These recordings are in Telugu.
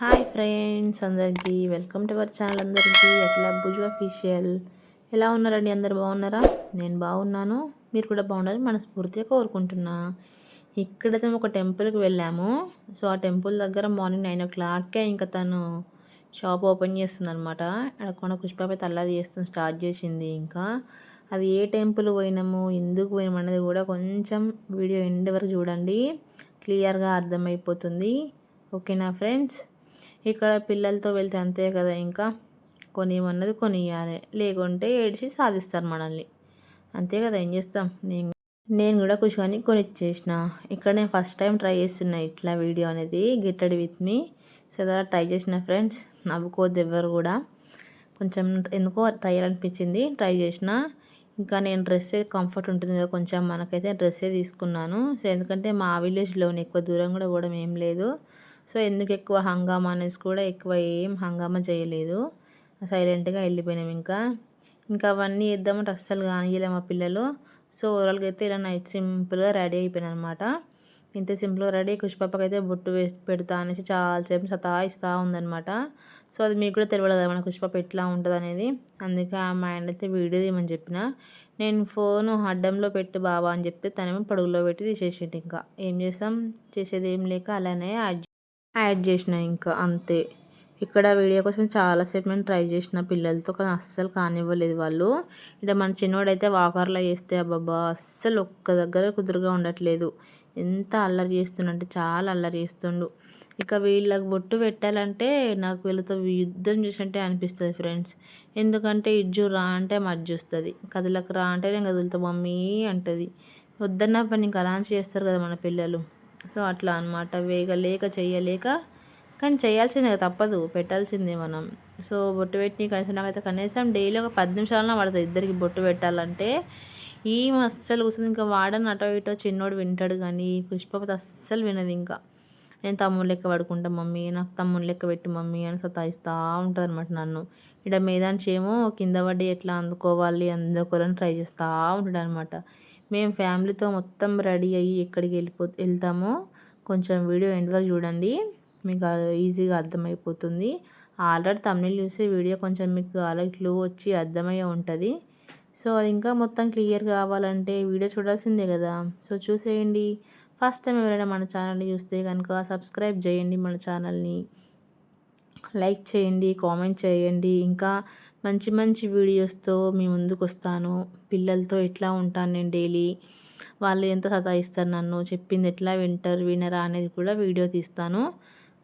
హాయ్ ఫ్రెండ్స్ అందరికీ వెల్కమ్ టు అవర్ ఛానల్. అందరికీ అట్లా బుజు అఫీషియల్. ఎలా ఉన్నారండి? అందరు బాగున్నారా? నేను బాగున్నాను, మీరు కూడా బాగున్నారని మనస్ఫూర్తిగా కోరుకుంటున్నా. ఇక్కడైతే ఒక టెంపుల్కి వెళ్ళాము. సో ఆ టెంపుల్ దగ్గర మార్నింగ్ 9 o'clockకే ఇంకా తను షాప్ ఓపెన్ చేస్తుంది అనమాట. అక్కడ పుష్ప అయితే అల్లరి చేస్తుంది, స్టార్ట్ చేసింది. ఇంకా అది ఏ టెంపుల్ పోయినాము, ఎందుకు పోయినాము అనేది కూడా కొంచెం వీడియో ఎండ్ వరకు చూడండి, క్లియర్గా అర్థమైపోతుంది. ఓకేనా ఫ్రెండ్స్? ఇక్కడ పిల్లలతో వెళ్తే అంతే కదా, ఇంకా కొనియమన్నది కొనియాలి, లేకుంటే ఏడిచి సాధిస్తారు మనల్ని. అంతే కదా, ఏం చేస్తాం. నేను కూడా కూర్చొని కొనిచ్చేసిన. ఇక్కడ నేను ఫస్ట్ టైం ట్రై చేస్తున్నా ఇట్లా వీడియో అనేది, గెట్టడి విత్ మీ. సో అలా ట్రై చేసిన ఫ్రెండ్స్, నవ్వుకోవద్దు ఎవ్వరు కూడా. కొంచెం ఎందుకో ట్రై అనిపించింది, ట్రై చేసిన. ఇంకా నేను డ్రెస్సే కంఫర్ట్ ఉంటుంది కదా కొంచెం, మనకైతే డ్రెస్సే తీసుకున్నాను. సో ఎందుకంటే మా విలేజ్లోనే ఎక్కువ దూరం కూడా పోవడం ఏం లేదు. సో ఎందుకు ఎక్కువ హంగామా అనేసి కూడా ఎక్కువ ఏం హంగామా చేయలేదు, సైలెంట్గా వెళ్ళిపోయినాం. ఇంకా అవన్నీ ఇద్దామంటే అస్సలు కానియలే మా పిల్లలు. సో ఓవరాల్గా అయితే ఇలా నైట్ సింపుల్గా రెడీ అయిపోయాను అనమాట. ఇంత సింపుల్గా రెడీ, కుష్పాపకి అయితే బొట్టు వేసి పెడతా అనేసి చాలాసేపు సతాయిస్తూ ఉందనమాట. సో అది మీకు కూడా తెలియదు కదా మన కుష్పాప ఎట్లా ఉంటుంది అనేది. అందుకే ఆ మైండ్ అయితే వీడియో తీయమని చెప్పిన. నేను ఫోను అడ్డంలో పెట్టు బాబా అని చెప్తే తనేమో పడుగులో పెట్టి తీసేసిండు. ఇంకా ఏం చేస్తాం, చేసేది ఏం లేక అలానే యాడ్ చేసిన, ఇంకా అంతే. ఇక్కడ వీడియో కోసం చాలాసేపు నేను ట్రై చేసిన పిల్లలతో, కానీ అస్సలు కానివ్వలేదు వాళ్ళు. ఇక్కడ మన చిన్నోడైతే వాకర్లో చేస్తే అబ్బాబా అస్సలు ఒక్క దగ్గర కుదురుగా ఉండట్లేదు. ఎంత అల్లరి చేస్తుండంటే చాలా అల్లరి చేస్తుండు. ఇక వీళ్ళకి బొట్టు పెట్టాలంటే నాకు వీళ్ళతో యుద్ధం చేసినట్టే అనిపిస్తుంది ఫ్రెండ్స్. ఎందుకంటే ఇజ్జు రా అంటే మజ్జొస్తుంది, కదులకు రా అంటే నేను కదులుతా మమ్మీ అంటుంది. వద్దన్న పని ఇంకా అలాంటి చేస్తారు కదా మన పిల్లలు. సో అట్లా అనమాట, వేగలేక చెయ్యలేక, కానీ చేయాల్సిందే కదా, తప్పదు, పెట్టాల్సిందే మనం. సో బొట్టు పెట్టి కనీసం డైలీ ఒక 10 నిమిషాలన్నా పడుతుంది ఇద్దరికి బొట్టు పెట్టాలంటే. ఏం అస్సలు కూర్చుంది. ఇంకా వాడని అటో ఇటో చిన్నోడు వింటాడు, కానీ పుష్పపతి అస్సలు వినదు. ఇంకా నేను తమ్ముని లెక్క పడుకుంటా మమ్మీ, నాకు తమ్ముని లెక్క పెట్టి మమ్మీ అని సతాయిస్తూ ఉంటుంది అనమాట నన్ను. ఇక్కడ మేదాన్స్ ఏమో కింద పడి ఎట్లా అందుకోవాలి అందుకోవాలని ట్రై చేస్తూ ఉంటాడు అనమాట. మేము ఫ్యామిలీతో మొత్తం రెడీ అయ్యి ఎక్కడికి వెళ్తామో కొంచెం వీడియో ఎండ్ వరకు చూడండి, మీకు ఈజీగా అర్థమైపోతుంది. ఆల్రెడీ తమిళ్ చూసి వీడియో కొంచెం మీకు అలా క్లూ వచ్చి అర్థమయ్యే ఉంటుంది. సో అది ఇంకా మొత్తం క్లియర్ కావాలంటే వీడియో చూడాల్సిందే కదా. సో చూసేయండి. ఫస్ట్ టైం ఎవరైనా మన ఛానల్ని చూస్తే కనుక సబ్స్క్రైబ్ చేయండి, మన ఛానల్ని లైక్ చేయండి, కామెంట్ చేయండి. ఇంకా మంచి మంచి వీడియోస్తో మీ ముందుకు వస్తాను. పిల్లలతో ఎట్లా ఉంటాను నేను డైలీ, వాళ్ళు ఎంత సతాయిస్తారు నన్ను, చెప్పింది ఎట్లా వింటారు వినరా అనేది కూడా వీడియో తీస్తాను.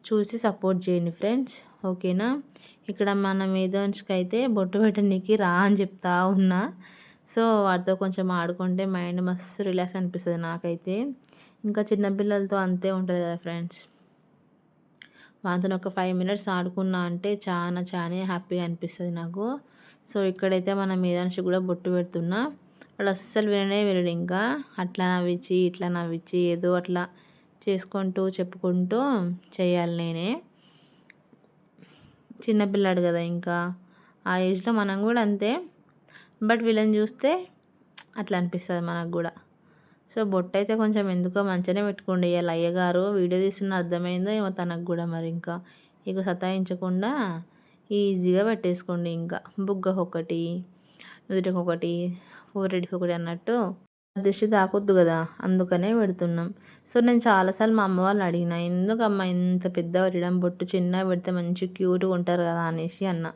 చూసి సపోర్ట్ చేయండి ఫ్రెండ్స్, ఓకేనా? ఇక్కడ మన మేధాన్స్కి అయితే బొట్టు పెట్టడానికి రా అని చెప్తా ఉన్నా. సో వాటితో కొంచెం ఆడుకుంటే మైండ్ మస్తు రిలాక్స్ అనిపిస్తుంది నాకైతే. ఇంకా చిన్నపిల్లలతో అంతే ఉంటుంది కదా ఫ్రెండ్స్, వాళ్ళతో ఒక 5 minutes ఆడుకున్నా అంటే చాలా చాలా హ్యాపీగా అనిపిస్తుంది నాకు. సో ఇక్కడైతే మన మేధాన్షి కూడా బొట్టు పెడుతున్నా. వాడు అస్సలు వినడు. ఇంకా అట్లా నవ్వించి ఇట్లా నవ్వించి ఏదో అట్లా చేసుకుంటూ చెప్పుకుంటూ చేయాలి నేనే. చిన్నపిల్లాడు కదా, ఇంకా ఆ ఏజ్లో మనం కూడా అంతే. బట్ వీళ్ళని చూస్తే అట్లా అనిపిస్తుంది మనకు కూడా. సో బొట్టు అయితే కొంచెం ఎందుకో మంచిగానే పెట్టుకోండి. ఇలా అయ్యగారు వీడియో తీస్తున్న అర్థమైందో ఏమో తనకు కూడా. మరి ఇంకా ఇక సతాయించకుండా ఈజీగా పెట్టేసుకోండి. ఇంకా బుగ్గకు ఒకటి, నుదుటికి ఒకటి, ఫోరెడ్కి ఒకటి అన్నట్టు దిష్టి తాకొద్దు కదా, అందుకనే పెడుతున్నాం. సో నేను చాలాసార్లు మా అమ్మ వాళ్ళని అడిగిన, ఎందుకమ్మ ఇంత పెద్ద పెట్టడం, బొట్టు చిన్న పెడితే మంచి క్యూట్గా ఉంటారు కదా అనేసి అన్న.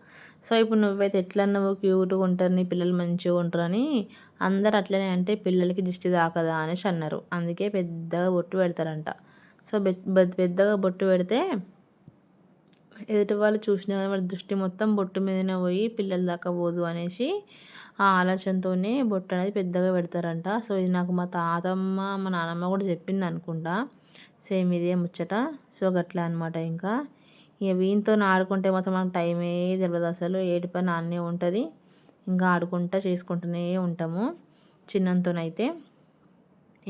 సో ఇప్పుడు నువ్వైతే ఎట్లా నువ్వు క్యూట్గా ఉంటారు, నీ పిల్లలు మంచిగా ఉంటారని అందరు అట్లనే అంటే పిల్లలకి దిష్టి తాకదా అనేసి అన్నారు. అందుకే పెద్దగా బొట్టు పెడతారంట. సో పెద్దగా బొట్టు పెడితే ఎదుటి వాళ్ళు చూసినా కానీ వాళ్ళ దృష్టి మొత్తం బొట్టు మీదనే పోయి పిల్లల దాకా పోదు అనేసి ఆ ఆలోచనతోనే బొట్టు అనేది పెద్దగా పెడతారంట. సో ఇది నాకు మా తాతమ్మ మా నానమ్మ కూడా చెప్పింది అనుకుంటా, సేమ్ ఇదే ముచ్చట. సో గట్లా అనమాట. ఇంకా ఇక వీనితో ఆడుకుంటే మాత్రం మనకు టైమే తెలియదు అసలు, ఏడు పని అన్నీ ఉంటుంది. ఇంకా ఆడుకుంటా చేసుకుంటూనే ఉంటాము చిన్నంతోనైతే.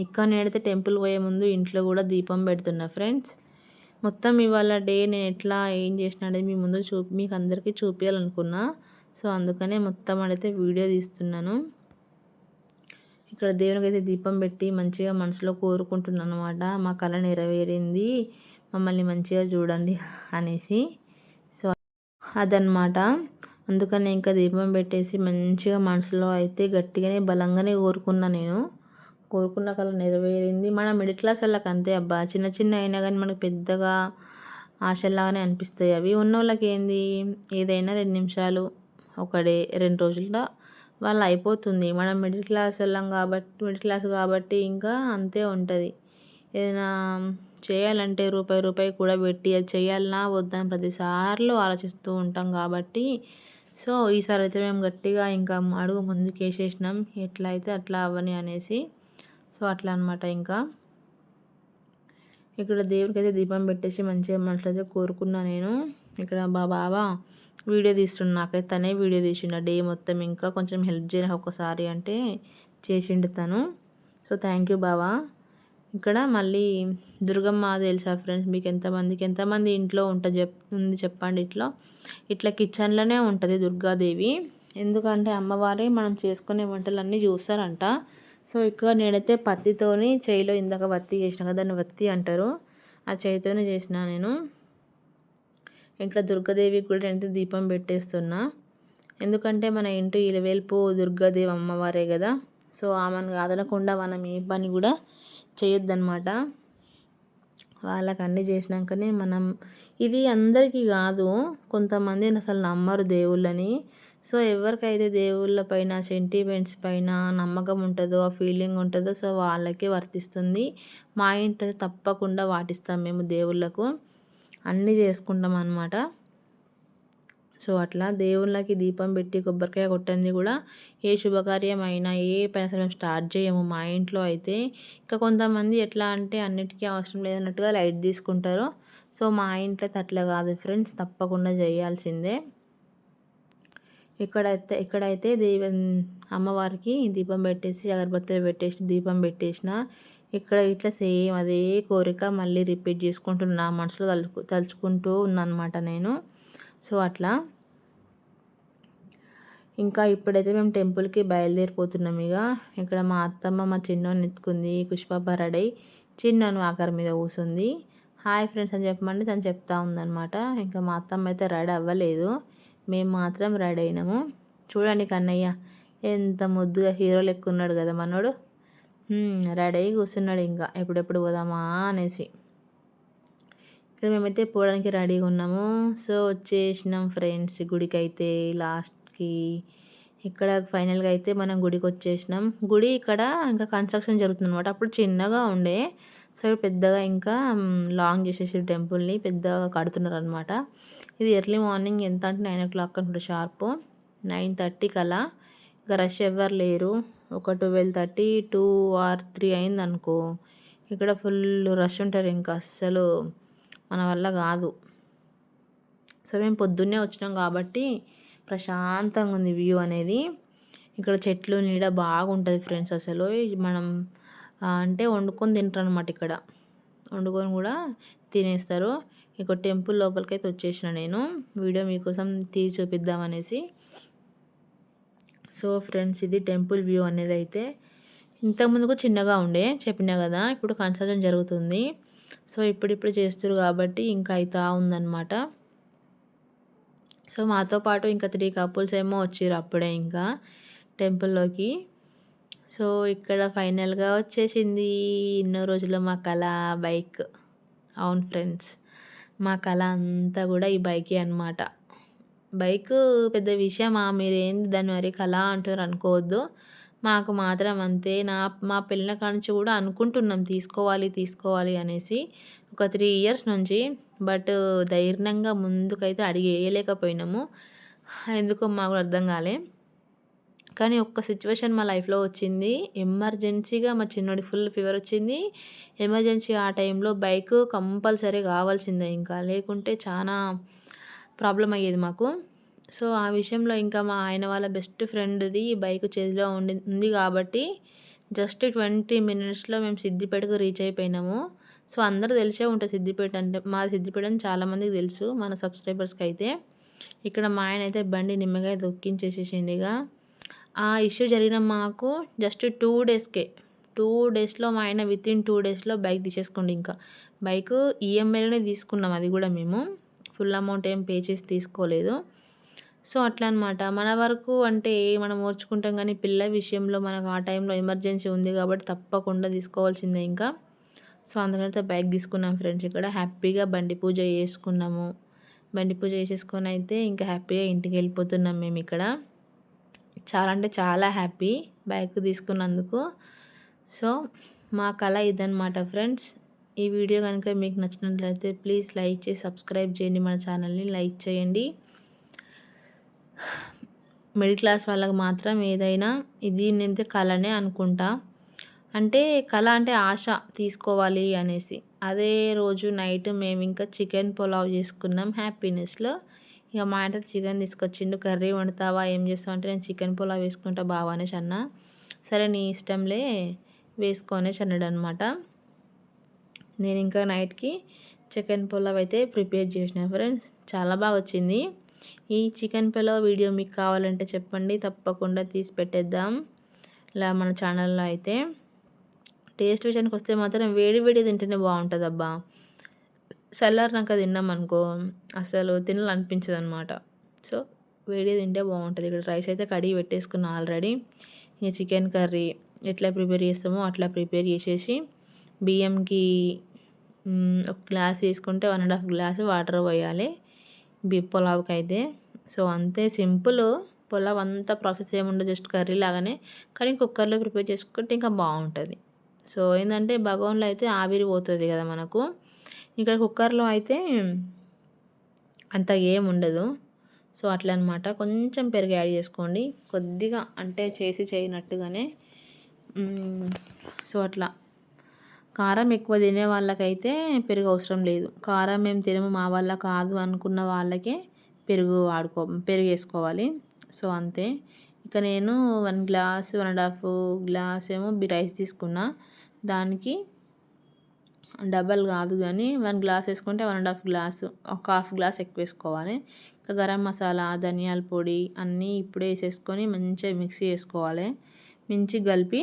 ఇక్కడ నేనైతే టెంపుల్ పోయే ముందు ఇంట్లో కూడా దీపం పెడుతున్నా ఫ్రెండ్స్. మొత్తం ఇవాళ డే నేను ఎట్లా ఏం చేసిన అనేది మీ ముందు మీకు అందరికీ చూపించాలనుకున్నా. సో అందుకనే మొత్తం అయితే వీడియో తీస్తున్నాను. ఇక్కడ దేవునికి అయితే దీపం పెట్టి మంచిగా మనసులో కోరుకుంటున్నాను అనమాట. మా కళ నెరవేరింది, మమ్మల్ని మంచిగా చూడండి అనేసి. సో అదనమాట. అందుకని ఇంకా దీపం పెట్టేసి మంచిగా మనసులో అయితే గట్టిగానే బలంగానే కోరుకున్నా నేను. కోరుకున్న కల నెరవేరింది. మన మిడిల్ క్లాస్ వాళ్ళకి అంతే అబ్బా, చిన్న చిన్న అయినా కానీ మనకు పెద్దగా ఆశల్లాగానే అనిపిస్తాయి. అవి ఉన్నోళ్ళకి ఏంది, ఏదైనా 2 నిమిషాలు, ఒక డే, 2 రోజుల్లో వాళ్ళు అయిపోతుంది. మనం మిడిల్ క్లాస్ వాళ్ళం కాబట్టి, మిడిల్ క్లాస్ కాబట్టి ఇంకా అంతే ఉంటుంది. ఏదైనా చేయాలంటే రూపాయి కూడా పెట్టి అది చేయాలనా వద్దా అని ప్రతిసార్లు ఆలోచిస్తూ ఉంటాం కాబట్టి, సో ఈసారి అయితే మేము గట్టిగా ఇంకా అడుగు ముందుకేసేసినాం, ఎట్లా అయితే అట్లా అవ్వని అనేసి. సో అట్లా అనమాట. ఇంకా ఇక్కడ దేవుడికి అయితే దీపం పెట్టేసి మంచిగా మనసులో అయితే కోరుకున్నా నేను. ఇక్కడ బాబా వీడియో తీస్తుండు, నాకైతే తనే వీడియో తీసిండు డే మొత్తం. ఇంకా కొంచెం హెల్ప్ చేయను ఒక్కసారి అంటే చేసిండు తను. సో థ్యాంక్ యూ బావా. ఇక్కడ మళ్ళీ దుర్గమ్మ తెలుసా ఫ్రెండ్స్ మీకు? ఎంతమంది ఇంట్లో ఉంది చెప్పండి. ఇట్లా కిచెన్లోనే ఉంటుంది దుర్గాదేవి. ఎందుకంటే అమ్మవారే మనం చేసుకునే వంటలన్నీ చూస్తారంట. సో ఇక్కడ నేనైతే పత్తితోని చేయిలో ఇందాక వత్తి చేసిన కదా, దాన్ని వత్తి అంటారు, ఆ చేయితోనే చేసిన నేను. ఇక్కడ దుర్గాదేవికి కూడా నేనైతే దీపం పెట్టేస్తున్నా. ఎందుకంటే మన ఇంటి ఇలవేల్పు దుర్గాదేవి అమ్మవారే కదా. సో ఆమెను కాదనకుండా మనం ఏ పని కూడా చేయొద్దన్నమాట. వాళ్ళకి అన్నీ చేసినాకనే మనం, ఇది అందరికీ కాదు, కొంతమంది అసలు నమ్మరు దేవుళ్ళని. సో ఎవరికైతే దేవుళ్ళ పైన సెంటిమెంట్స్ పైన నమ్మకం ఉంటుందో, ఆ ఫీలింగ్ ఉంటుందో, సో వాళ్ళకే వర్తిస్తుంది. మా ఇంట్లో తప్పకుండా పాటిస్తాం మేము దేవుళ్ళకు, అన్నీ చేసుకుంటాం అన్నమాట. సో అట్లా దేవుళ్ళకి దీపం పెట్టి కొబ్బరికాయ కొట్టంది కూడా ఏ శుభకార్యం అయినా, ఏ పని అసలు మేము స్టార్ట్ చేయము మా ఇంట్లో అయితే. ఇంకా కొంతమంది ఎట్లా అంటే అన్నిటికీ అవసరం లేదన్నట్టుగా లైట్ తీసుకుంటారు. సో మా ఇంట్లో అట్లా కాదు ఫ్రెండ్స్, తప్పకుండా చేయాల్సిందే. ఇక్కడైతే అమ్మవారికి దీపం పెట్టేసి అగరబత్తులు పెట్టేసి దీపం పెట్టేసిన. ఇక్కడ ఇట్లా సేమ్ అదే కోరిక మళ్ళీ రిపీట్ చేసుకుంటున్నా, మనసులో తలుచుకుంటూ ఉన్నానమాట నేను. సో అట్లా ఇంకా ఇప్పుడైతే మేము టెంపుల్కి బయలుదేరిపోతున్నాం. ఇక్కడ మా అత్తమ్మ మా చిన్నోని ఎత్తుకుంది, పుష్ప రెడీ, చిన్నోను ఆఖరి మీద కూర్చుంది. హాయ్ ఫ్రెండ్స్ అని చెప్పమంటే తను చెప్తా ఉందనమాట. ఇంకా మా అత్తమ్మ అయితే రెడీ అవ్వలేదు, మేము మాత్రం రెడీ అయినాము. చూడండి కన్నయ్య ఎంత ముద్దుగా హీరో లెక్క ఉన్నాడు కదా మనోడు. రెడీ అయ్యి కూర్చున్నాడు ఇంకా ఎప్పుడెప్పుడు పోదామా అనేసి. ఇక్కడ మేమైతే పోవడానికి రెడీగా ఉన్నాము. సో వచ్చేసినాం ఫ్రెండ్స్ గుడికి అయితే లాస్ట్కి. ఇక్కడ ఫైనల్గా అయితే మనం గుడికి వచ్చేసినాం. గుడి ఇక్కడ ఇంకా కన్స్ట్రక్షన్ జరుగుతుంది అనమాట. అప్పుడు చిన్నగా ఉండే, సో పెద్దగా ఇంకా లాంగ్ చేసేసి టెంపుల్ని పెద్దగా కడుతున్నారు అనమాట. ఇది ఎర్లీ మార్నింగ్ ఎంత అంటే 9 o'clock అనుకుంటా షార్ప్, 9:30 అలా. ఇంకా రష్ ఎవ్వరు లేరు. ఒక 12:30, 2 or 3 అయింది అనుకో, ఇక్కడ ఫుల్ రష్ ఉంటారు. ఇంకా అస్సలు మన వల్ల కాదు. సో మేము పొద్దున్నే వచ్చినాం కాబట్టి ప్రశాంతంగా ఉంది వ్యూ అనేది. ఇక్కడ చెట్లు నీడ బాగుంటుంది ఫ్రెండ్స్. అసలు మనం అంటే వండుకొని తింటారు అనమాట. ఇక్కడ వండుకొని కూడా తినేస్తారు. ఇక టెంపుల్ లోపలికైతే వచ్చేసిన నేను, వీడియో మీకోసం తీసి చూపిద్దామనేసి. సో ఫ్రెండ్స్ ఇది టెంపుల్ వ్యూ అనేది అయితే. ఇంతకుముందుకు చిన్నగా ఉండే చెప్పినా కదా, ఇప్పుడు కన్స్ట్రక్షన్ జరుగుతుంది. సో ఇప్పుడిప్పుడు చేస్తారు కాబట్టి ఇంకా అవుతా ఉందన్నమాట. సో మాతో పాటు ఇంకా 3 couples ఏమో వచ్చారు అప్పుడే ఇంకా టెంపుల్లోకి. సో ఇక్కడ ఫైనల్గా వచ్చేసింది ఎన్నో రోజుల్లో మా కళ బైక్. అవును ఫ్రెండ్స్, మా కళ అంతా కూడా ఈ బైకే అనమాట. బైక్ పెద్ద విషయమా, మీరేంది దాన్ని మరి కళ అంటారు అనుకోవద్దు. మాకు మాత్రం అంతే. మా పెళ్ళిన కానించి కూడా అనుకుంటున్నాం తీసుకోవాలి అనేసి ఒక 3 years నుంచి. బట్ ధైర్యంగా ముందుకైతే అడిగి వేయలేకపోయినాము. ఎందుకో మాకు అర్థం కాలే. కానీ ఒక్క సిచ్యువేషన్ మా లైఫ్లో వచ్చింది. ఎమర్జెన్సీగా మా చిన్నోడికి ఫుల్ ఫీవర్ వచ్చింది. ఎమర్జెన్సీ ఆ టైంలో బైక్ కంపల్సరీ కావాల్సిందే, ఇంకా లేకుంటే చాలా ప్రాబ్లం అయ్యేది మాకు. సో ఆ విషయంలో ఇంకా మా ఆయన వాళ్ళ బెస్ట్ ఫ్రెండ్ది బైక్ చేతిలో ఉంది కాబట్టి జస్ట్ 20 minutesలో మేము సిద్దిపేటకు రీచ్ అయిపోయినాము. సో అందరూ తెలిసే ఉంటుంది సిద్దిపేట అంటే, మా సిద్దిపేట అని చాలామందికి తెలుసు మన సబ్స్క్రైబర్స్కి అయితే. ఇక్కడ మా ఆయన అయితే బండి నిమ్మకాయ దొక్కించేసేసిండిగా. ఆ ఇష్యూ జరిగిన మాకు జస్ట్ 2 daysకే 2 డేస్‌లో మా ఆయన వితిన్ 2 డేస్‌లో బైక్ తీసేసుకోండి ఇంకా. బైకు ఈఎంఐలోనే తీసుకున్నాం అది గూడా మేము. ఫుల్ అమౌంట్ ఏం పే చేసి తీసుకోలేదు. సో, అట్లా అనమాట. మన వరకు అంటే మనం ఓర్చుకుంటాం గానీ, పిల్ల విషయంలో మనకు ఆ టైంలో ఎమర్జెన్సీ ఉంది గాబట్టి తప్పకుండా తీసుకోవాల్సిందే ఇంకా. సో, అందుకనైతే బైక్ తీసుకున్నాం ఫ్రెండ్స్ ఇక్కడ. హ్యాపీగా బండి పూజ చేసుకున్నాము. బండి పూజ చేసేసుకొనైతే ఇంకా హ్యాపీగా ఇంటికెళ్ళిపోతున్నాం మేమిక్కడ. చాలా అంటే చాలా హ్యాపీ బైక్ తీసుకున్నందుకు. సో, మా కల ఇదనమాట ఫ్రెండ్స్. ఈ వీడియో కనుక మీకు నచ్చినట్లయితే ప్లీజ్ లైక్ చేసి సబ్స్క్రైబ్ చేయండి. మన ఛానల్‌ని లైక్ చేయండి. మిడిల్ క్లాస్ వాళ్ళకి మాత్రం ఏదైనా ఇది నేనైతే కలనే అనుకుంటా. అంటే కల అంటే ఆశ తీసుకోవాలి అనేసి. అదే రోజు నైట్ మేమింకా చికెన్ పులావ్ చేసుకున్నాం హ్యాపీనెస్‌లో. ఇక మా ఆయన చికెన్ తీసుకొచ్చిండు. కర్రీ వండుతావా ఏం చేస్తావు అంటే నేను చికెన్ పులావ్ వేసుకుంటా బావ అనేసి అన్నా. సరే నీ ఇష్టంలే వేసుకో అనేసి అన్నాడనమాట. నేను ఇంకా నైట్‌కి చికెన్ పులావ్ అయితే ప్రిపేర్ చేసిన ఫ్రెండ్స్. చాలా బాగా వచ్చింది. ఈ చికెన్ పులావ్ వీడియో మీకు కావాలంటే చెప్పండి. తప్పకుండా తీసి పెట్టేద్దాం. ఇలా మన ఛానల్‌లో అయితే. టేస్ట్ విషయానికి వస్తే మాత్రం వేడి వేడి తింటేనే బాగుంటుందబ్బా. చల్లారినాక తిన్నామనుకో అసలు తినాలనిపించదనమాట. సో, వేడిగా తింటే బాగుంటుంది. ఇక్కడ రైస్ అయితే కడిగి పెట్టేసుకున్నా ఆల్రెడీ. ఇక చికెన్ కర్రీ ఎట్లా ప్రిపేర్ చేస్తామో అట్లా ప్రిపేర్ చేసేసి బియ్యంకి ఒక గ్లాస్ తీసుకుంటే 1½ గ్లాస్ వాటర్ పోయాలి పులావ్కి అయితే. సో, అంతే సింపుల్. పులావ్ అంతా ప్రాసెస్ ఏముండదు, జస్ట్ కర్రీ లాగానే. కానీ కుక్కర్లో ప్రిపేర్ చేసుకుంటే ఇంకా బాగుంటుంది. సో, ఏంటంటే భగోన్లో అయితే ఆవిరి పోతుంది కదా మనకు. ఇక్కడ కుక్కర్లో అయితే అంత ఏముండదు. సో, అట్లా అనమాట. కొంచెం పెరుగు యాడ్ చేసుకోండి. కొద్దిగా అంటే చేసి చేయనట్టుగానే. సో, అట్లా కారం ఎక్కువ తినే వాళ్ళకైతే పెరుగు అవసరం లేదు. కారం మేము తినము మా వల్ల కాదు అనుకున్న వాళ్ళకే పెరుగు వేసుకోవాలి. సో, అంతే. ఇక నేను 1 గ్లాస్ 1½ గ్లాస్ ఏమో రైస్ తీసుకున్నా. దానికి డబల్ కాదు కానీ 1 గ్లాస్ వేసుకుంటే 1½ గ్లాసు, ఒక ½ గ్లాస్ ఎక్కువ వేసుకోవాలి. ఇంకా గరం మసాలా, ధనియాల పొడి అన్నీ ఇప్పుడే వేసేసుకొని మంచిగా మిక్సీ చేసుకోవాలి. కలిపి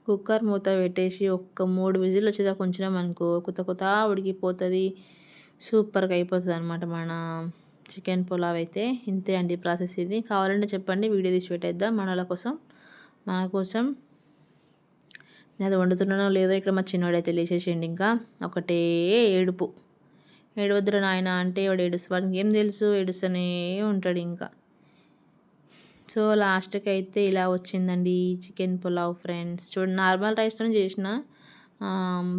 కుక్కర్ మూత పెట్టేసి ఒక్క 3 విజిల్ వచ్చేదాకా ఉంచినామనుకో కొత్త ఉడికిపోతుంది. సూపర్గా అయిపోతుంది అనమాట మన చికెన్ పులావ్ అయితే. ఇంతే అండి ప్రాసెస్ ఇది. కావాలంటే చెప్పండి, వీడియో తీసి పెట్టేద్దాం మన కోసం. నేను అది వండుతున్నానో లేదో ఇక్కడ మా చిన్నోడైతే లేచేసిండు. ఇంకా ఒకటే ఏడవద్దురా నాయన అంటే వాడు ఏడుస్తానికి ఏం తెలుసు, ఏడుస్తూనే ఉంటాడు ఇంకా. సో, లాస్ట్కి అయితే ఇలా వచ్చిందండి చికెన్ పులావ్ ఫ్రెండ్స్. చూడండి, నార్మల్ రైస్తో చేసిన,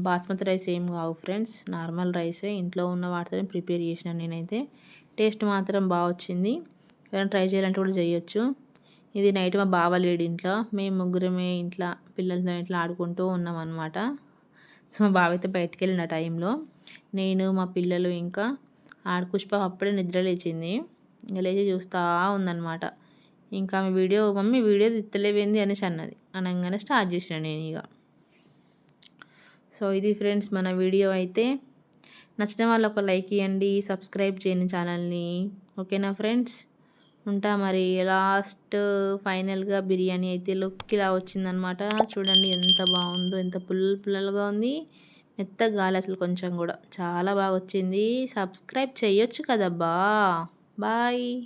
బాస్మతి రైస్ ఏం కావు ఫ్రెండ్స్. నార్మల్ రైసే ఇంట్లో ఉన్న వాటితో ప్రిపేర్ చేసిన నేనైతే. టేస్ట్ మాత్రం బాగా వచ్చింది. ఎవరైనా ట్రై చేయాలంటే కూడా చేయొచ్చు. ఇది నైట్ మా బావ లేడు ఇంట్లో. మేము ముగ్గురమే ఇంట్లో పిల్లలతో ఇట్లా ఆడుకుంటూ ఉన్నాం అనమాట. సో, మా బావ అయితే బయటికి వెళ్ళిన టైంలో నేను మా పిల్లలు ఇంకా పుష్ప అప్పుడే నిద్ర లేచింది. లేచి చూస్తూ ఉందన్నమాట. ఇంకా మమ్మీ వీడియో తీస్తలేవేంది అనేసి అన్నది. అనగానే స్టార్ట్ చేసిన నేను ఇక. సో, ఇది ఫ్రెండ్స్ మన వీడియో అయితే. నచ్చిన వాళ్ళు ఒక లైక్ ఇవ్వండి, సబ్స్క్రైబ్ చేయండి ఛానల్ని. ఓకేనా ఫ్రెండ్స్? ఉంటా మరి. లాస్ట్ ఫైనల్గా బిర్యానీ అయితే లుక్ ఇలా వచ్చిందనమాట. చూడండి ఎంత బాగుందో, ఎంత పుల్లగా ఉంది. మెత్తగా గాలి అసలు కొంచెం కూడా. చాలా బాగా వచ్చింది. సబ్స్క్రైబ్ చేయొచ్చు కదబ్బా. బాయ్.